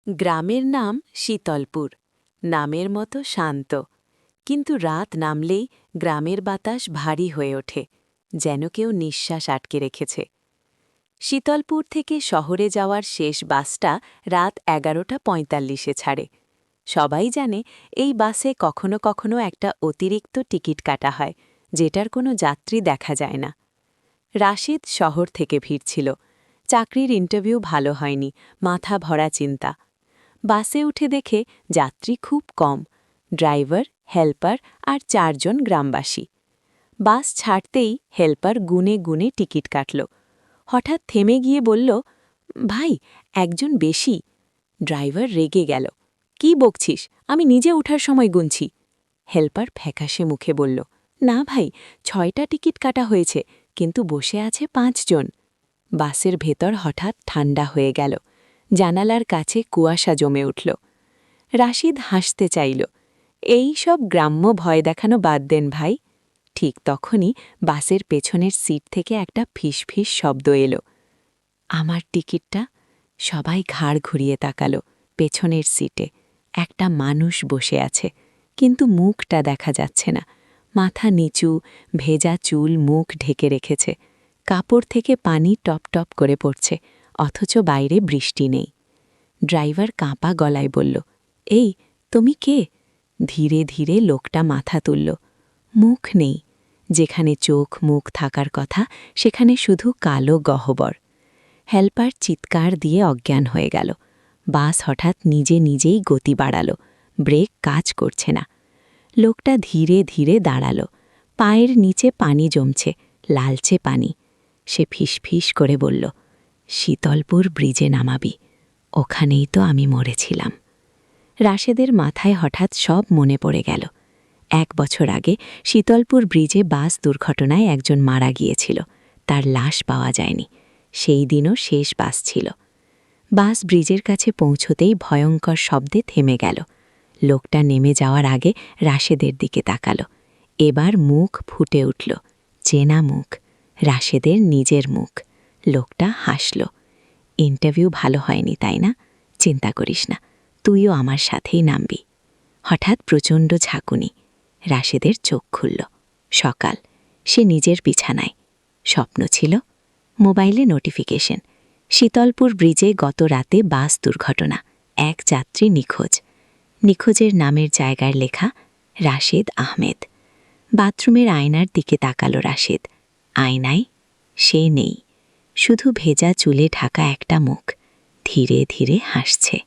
গ্রামের নাম শীতলপুর। নামের মতো শান্ত, কিন্তু রাত নামলেই গ্রামের বাতাস ভারী হয়ে ওঠে, যেন কেউ নিঃশ্বাস আটকে রেখেছে। শীতলপুর থেকে শহরে যাওয়ার শেষ বাসটা রাত 11:45-এ ছাড়ে। সবাই জানে এই বাসে কখনো কখনো একটা অতিরিক্ত টিকিট কাটা হয়, যেটার কোনো যাত্রী দেখা যায় না। রাশিদ শহর থেকে ফিরছিল। চাকরির ইন্টারভিউ ভালো হয়নি, মাথা ভরা চিন্তা। বাসে উঠে দেখে যাত্রী খুব কম, ড্রাইভার, হেল্পার আর 4 জন গ্রামবাসী। বাস ছাড়তেই হেল্পার গুনে গুনে টিকিট কাটল। হঠাৎ থেমে গিয়ে বলল, ভাই, একজন বেশি। ড্রাইভার রেগে গেল, কি বকছিস, আমি নিজে ওঠার সময় গুনছি। হেল্পার ফ্যাকাশে মুখে বলল, না ভাই, 6টা টিকিট কাটা হয়েছে, কিন্তু বসে আছে 5 জন। বাসের ভেতর হঠাৎ ঠান্ডা হয়ে গেল, জানালার কাছে কুয়াশা জমে উঠল। রাশিদ হাসতে চাইল, এই সব গ্রাম্য ভয় দেখানো বাদ দেন ভাই। ঠিক তখনই বাসের পেছনের সিট থেকে একটা ফিসফিস শব্দ এলো, আমার টিকিটটা। সবাই ঘাড় ঘুরিয়ে তাকালো। পেছনের সিটে একটা মানুষ বসে আছে, কিন্তু মুখটা দেখা যাচ্ছে না। মাথা নিচু, ভেজা চুল মুখ ঢেকে রেখেছে। কাপড় থেকে পানি টপ টপ করে পড়ছে, অথচ বাইরে বৃষ্টি নেই। ড্রাইভার কাঁপা গলায় বলল, এই, তুমি কে? ধীরে ধীরে লোকটা মাথা তুলল। মুখ নেই, যেখানে চোখ মুখ থাকার কথা সেখানে শুধু কালো গহ্বর। হেল্পার চিৎকার দিয়ে অজ্ঞান হয়ে গেল। বাস হঠাৎ নিজে নিজেই গতি বাড়াল, ব্রেক কাজ করছে না। লোকটা ধীরে ধীরে দাঁড়াল, পায়ের নিচে পানি জমছে, লালচে পানি। সে ফিসফিস করে বলল, শীতলপুর ব্রিজে নামাবি, ওখানেই তো আমি মরেছিলাম। রাশেদের মাথায় হঠাৎ সব মনে পড়ে গেল। 1 বছর আগে শীতলপুর ব্রিজে বাস দুর্ঘটনায় একজন মারা গিয়েছিল, তার লাশ পাওয়া যায়নি। সেই দিনও শেষ বাস ছিল। বাস ব্রিজের কাছে পৌঁছতেই ভয়ঙ্কর শব্দে থেমে গেল। লোকটা নেমে যাওয়ার আগে রাশেদের দিকে তাকাল। এবার মুখ ফুটে উঠল, চেনা মুখ, রাশেদের নিজের মুখ। লোকটা হাসল, ইন্টারভিউ ভালো হয়নি তাই না? চিন্তা করিস না, তুইও আমার সাথেই নামবি। হঠাৎ প্রচণ্ড ঝাঁকুনি। রাশেদের চোখ খুলল। সকাল, সে নিজের বিছানায়। স্বপ্ন ছিল, মোবাইলে নোটিফিকেশন, শীতলপুর ব্রিজে গত রাতে বাস দুর্ঘটনা, 1 যাত্রী নিখোঁজ। নিখোঁজের নামের জায়গার লেখা রাশেদ আহমেদ। বাথরুমের আয়নার দিকে তাকালো রাশেদ। আয়নায় সে নেই, শুধু ভেজা চুলে ঢাকা একটা মুখ, ধীরে ধীরে হাসছে।